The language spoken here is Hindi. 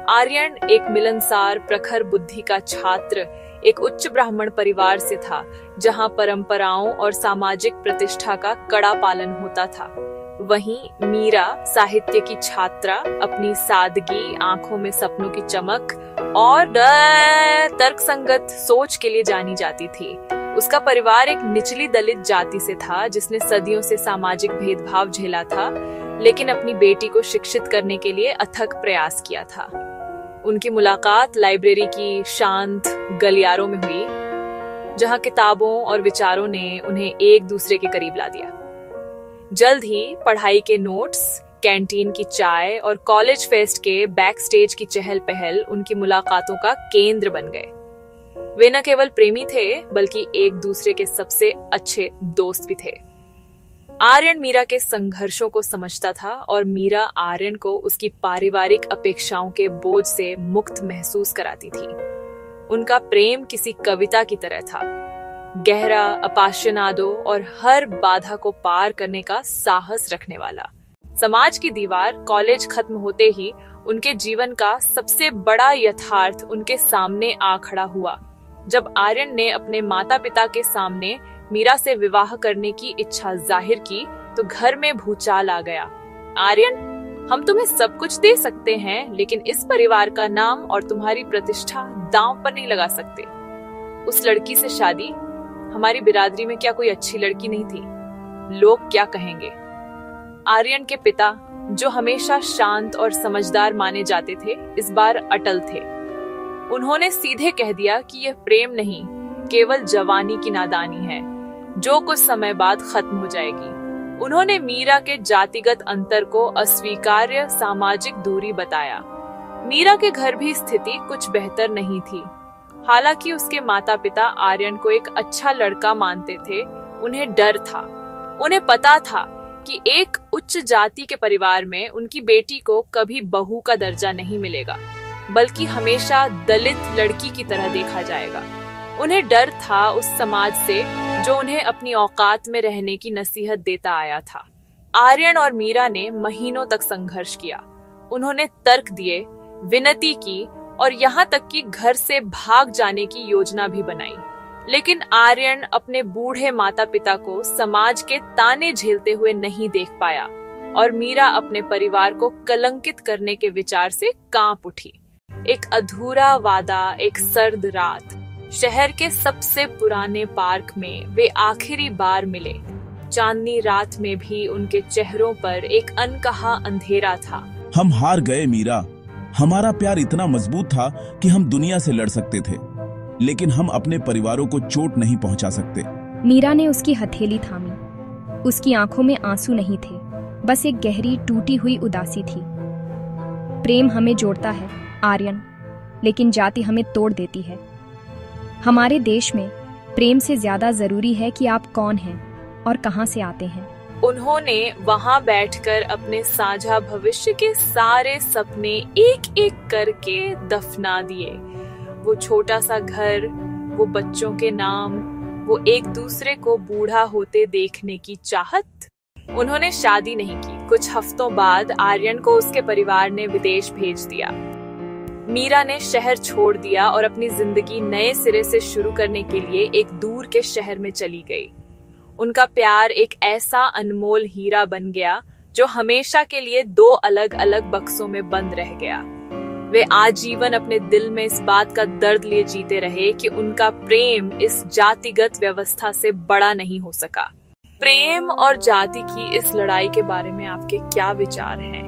आर्यन एक मिलनसार प्रखर बुद्धि का छात्र एक उच्च ब्राह्मण परिवार से था, जहां परंपराओं और सामाजिक प्रतिष्ठा का कड़ा पालन होता था। वहीं मीरा साहित्य की छात्रा अपनी सादगी, आंखों में सपनों की चमक और तर्कसंगत सोच के लिए जानी जाती थी। उसका परिवार एक निचली दलित जाति से था, जिसने सदियों से सामाजिक भेदभाव झेला था, लेकिन अपनी बेटी को शिक्षित करने के लिए अथक प्रयास किया था। उनकी मुलाकात लाइब्रेरी की शांत गलियारों में हुई, जहां किताबों और विचारों ने उन्हें एक दूसरे के करीब ला दिया। जल्द ही पढ़ाई के नोट्स, कैंटीन की चाय और कॉलेज फेस्ट के बैक स्टेज की चहल पहल उनकी मुलाकातों का केंद्र बन गए। वे न केवल प्रेमी थे, बल्कि एक दूसरे के सबसे अच्छे दोस्त भी थे। आर्यन मीरा के संघर्षों को समझता था और मीरा आर्यन को उसकी पारिवारिक अपेक्षाओं के बोझ से मुक्त महसूस कराती थी। उनका प्रेम किसी कविता की तरह था, गहरा, अपाशनादो और हर बाधा को पार करने का साहस रखने वाला। समाज की दीवार कॉलेज खत्म होते ही उनके जीवन का सबसे बड़ा यथार्थ उनके सामने आ खड़ा हुआ, जब आर्यन ने अपने माता पिता के सामने मीरा से विवाह करने की इच्छा जाहिर की तो घर में भूचाल आ गया। आर्यन, हम तुम्हें सब कुछ दे सकते हैं, लेकिन इस परिवार का नाम और तुम्हारी प्रतिष्ठा दांव पर नहीं लगा सकते। उस लड़की से शादी, हमारी बिरादरी में क्या कोई अच्छी लड़की नहीं थी? लोग क्या कहेंगे? आर्यन के पिता, जो हमेशा शांत और समझदार माने जाते थे, इस बार अटल थे। उन्होंने सीधे कह दिया कि यह प्रेम नहीं, केवल जवानी की नादानी है, जो कुछ समय बाद खत्म हो जाएगी। उन्होंने मीरा के जातिगत अंतर को अस्वीकार्य सामाजिक दूरी बताया। मीरा के घर भी स्थिति कुछ बेहतर नहीं थी। हालांकि उसके माता पिता आर्यन को एक अच्छा लड़का मानते थे, उन्हें डर था। उन्हें पता था कि एक उच्च जाति के परिवार में उनकी बेटी को कभी बहू का दर्जा नहीं मिलेगा, बल्कि हमेशा दलित लड़की की तरह देखा जाएगा। उन्हें डर था उस समाज से जो उन्हें अपनी औकात में रहने की नसीहत देता आया था। आर्यन और मीरा ने महीनों तक संघर्ष किया। उन्होंने तर्क दिए, विनती की और यहाँ तक कि घर से भाग जाने की योजना भी बनाई। लेकिन आर्यन अपने बूढ़े माता पिता को समाज के ताने झेलते हुए नहीं देख पाया और मीरा अपने परिवार को कलंकित करने के विचार से कांप उठी। एक अधूरा वादा, एक सर्द रात, शहर के सबसे पुराने पार्क में वे आखिरी बार मिले। चांदनी रात में भी उनके चेहरों पर एक अनकहा अंधेरा था। हम हार गए मीरा। हमारा प्यार इतना मजबूत था कि हम दुनिया से लड़ सकते थे, लेकिन हम अपने परिवारों को चोट नहीं पहुंचा सकते। मीरा ने उसकी हथेली थामी। उसकी आंखों में आंसू नहीं थे, बस एक गहरी टूटी हुई उदासी थी। प्रेम हमें जोड़ता है आर्यन, लेकिन जाति हमें तोड़ देती है। हमारे देश में प्रेम से ज्यादा जरूरी है कि आप कौन हैं और कहां से आते हैं। उन्होंने वहां बैठकर अपने साझा भविष्य के सारे सपने एक एक करके दफना दिए। वो छोटा सा घर, वो बच्चों के नाम, वो एक दूसरे को बूढ़ा होते देखने की चाहत। उन्होंने शादी नहीं की। कुछ हफ्तों बाद आर्यन को उसके परिवार ने विदेश भेज दिया। मीरा ने शहर छोड़ दिया और अपनी जिंदगी नए सिरे से शुरू करने के लिए एक दूर के शहर में चली गई। उनका प्यार एक ऐसा अनमोल हीरा बन गया जो हमेशा के लिए दो अलग अलग बक्सों में बंद रह गया। वे आजीवन अपने दिल में इस बात का दर्द लिए जीते रहे कि उनका प्रेम इस जातिगत व्यवस्था से बड़ा नहीं हो सका। प्रेम और जाति की इस लड़ाई के बारे में आपके क्या विचार हैं?